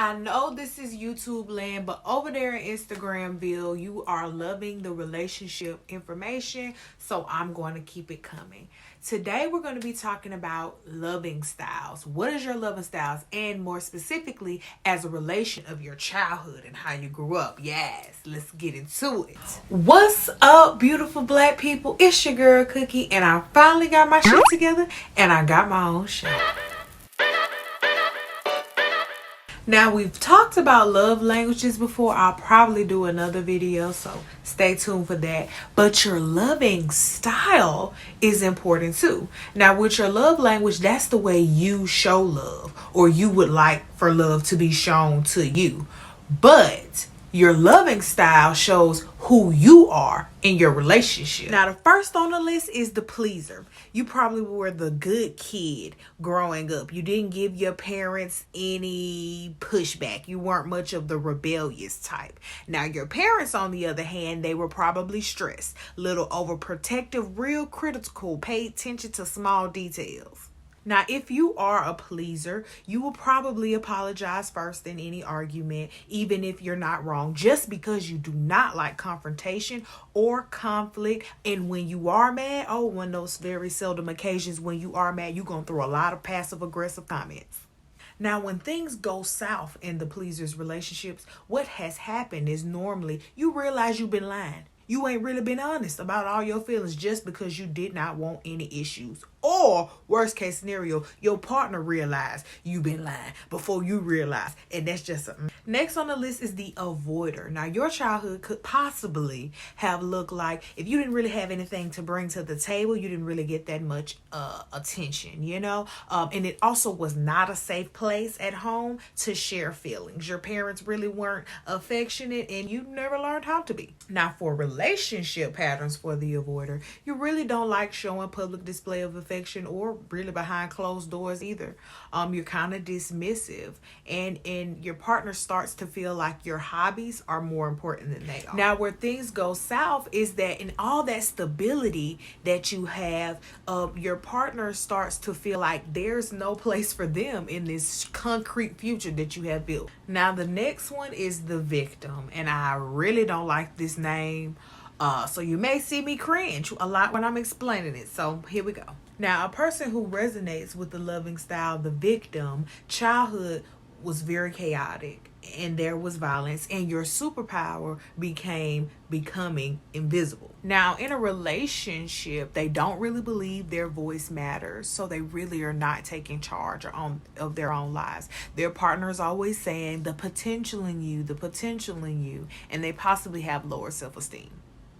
I know this is YouTube land, but over there in Instagramville, you are loving the relationship information, so I'm going to keep it coming. Today, we're going to be talking about loving styles. What is your loving styles? And more specifically, as a relation of your childhood and how you grew up. Yes, let's get into it. What's up, beautiful black people? It's your girl, Cookie, and I finally got my shit together, and I got my own show. Now, we've talked about love languages before. I'll probably do another video, so stay tuned for that. But your loving style is important too. Now, with your love language, that's the way you show love, or you would like for love to be shown to you. But your loving style shows who you are in your relationship. Now, the first on the list is the pleaser. You probably were the good kid growing up. You didn't give your parents any pushback. You weren't much of the rebellious type. Now, your parents, on the other hand, they were probably stressed, little overprotective, real critical, paid attention to small details. Now, if you are a pleaser, you will probably apologize first in any argument, even if you're not wrong, just because you do not like confrontation or conflict. And when you are mad, one of those very seldom occasions when you are mad, you're going to throw a lot of passive aggressive comments. Now, when things go south in the pleasers' relationships, what has happened is normally you realize you've been lying. You ain't really been honest about all your feelings just because you did not want any issues. Or, worst case scenario, your partner realized you've been lying before you realize. And that's just something. Next on the list is the avoider. Now, your childhood could possibly have looked like if you didn't really have anything to bring to the table, you didn't really get that much attention, and it also was not a safe place at home to share feelings. Your parents really weren't affectionate and you never learned how to be. Now, for relationship patterns for the avoider, you really don't like showing public display of affection or really behind closed doors either. You're kind of dismissive, and your partner starts to feel like your hobbies are more important than they are. Now, where things go south is that in all that stability that you have, your partner starts to feel like there's no place for them in this concrete future that you have built. Now, the next one is the victim, and I really don't like this name. So you may see me cringe a lot when I'm explaining it. So here we go. Now, a person who resonates with the loving style, the victim, childhood was very chaotic and there was violence, and your superpower becoming invisible. Now, in a relationship, they don't really believe their voice matters, so they really are not taking charge of their own lives. Their partner is always saying the potential in you, and they possibly have lower self-esteem.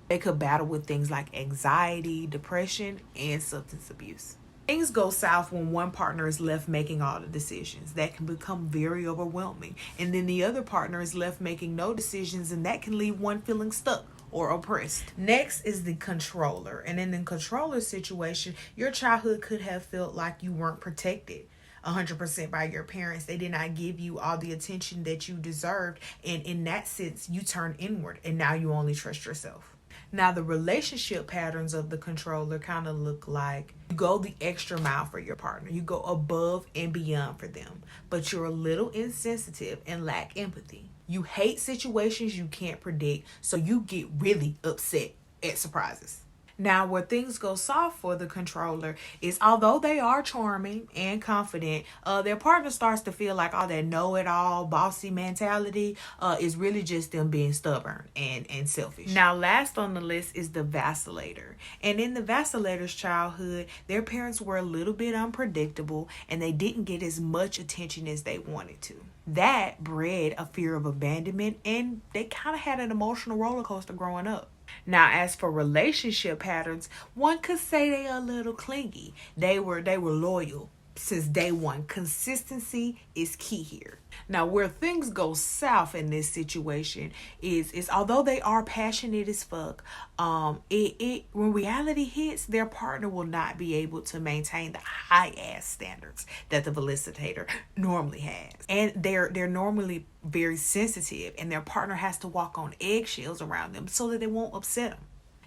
They could battle with things like anxiety, depression, and substance abuse. Things go south when one partner is left making all the decisions. That can become very overwhelming. And then the other partner is left making no decisions, and that can leave one feeling stuck or oppressed. Next is the controller. And in the controller situation, your childhood could have felt like you weren't protected 100% by your parents. They did not give you all the attention that you deserved. And in that sense, you turn inward, and now you only trust yourself. Now, the relationship patterns of the controller kind of look like you go the extra mile for your partner. You go above and beyond for them, but you're a little insensitive and lack empathy. You hate situations you can't predict, so you get really upset at surprises. Now, where things go soft for the controller is, although they are charming and confident, their partner starts to feel like all that know-it-all, bossy mentality is really just them being stubborn and selfish. Now, last on the list is the vacillator. And in the vacillator's childhood, their parents were a little bit unpredictable, and they didn't get as much attention as they wanted to. That bred a fear of abandonment, and they kind of had an emotional roller coaster growing up. Now, as for relationship patterns, one could say they are a little clingy. They were loyal since day one. Consistency is key here. Now, where things go south in this situation is although they are passionate as fuck, when reality hits, their partner will not be able to maintain the high ass standards that the felicitator normally has. And they're normally very sensitive, and their partner has to walk on eggshells around them so that they won't upset them.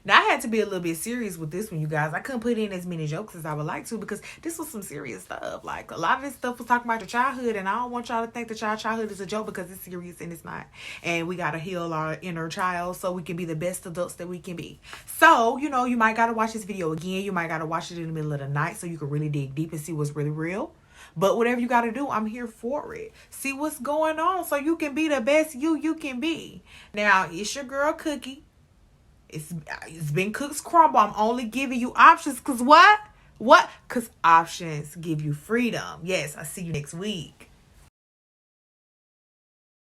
Now, I had to be a little bit serious with this one, you guys. I couldn't put in as many jokes as I would like to because this was some serious stuff. Like, a lot of this stuff was talking about your childhood, and I don't want y'all to think that y'all childhood is a joke because it's serious and it's not. And we got to heal our inner child so we can be the best adults that we can be. So, you know, you might got to watch this video again. You might got to watch it in the middle of the night so you can really dig deep and see what's really real. But whatever you got to do, I'm here for it. See what's going on so you can be the best you can be. Now, it's your girl, Cookie. It's been Cook's Crumble. I'm only giving you options because what? Because options give you freedom. Yes, I'll see you next week.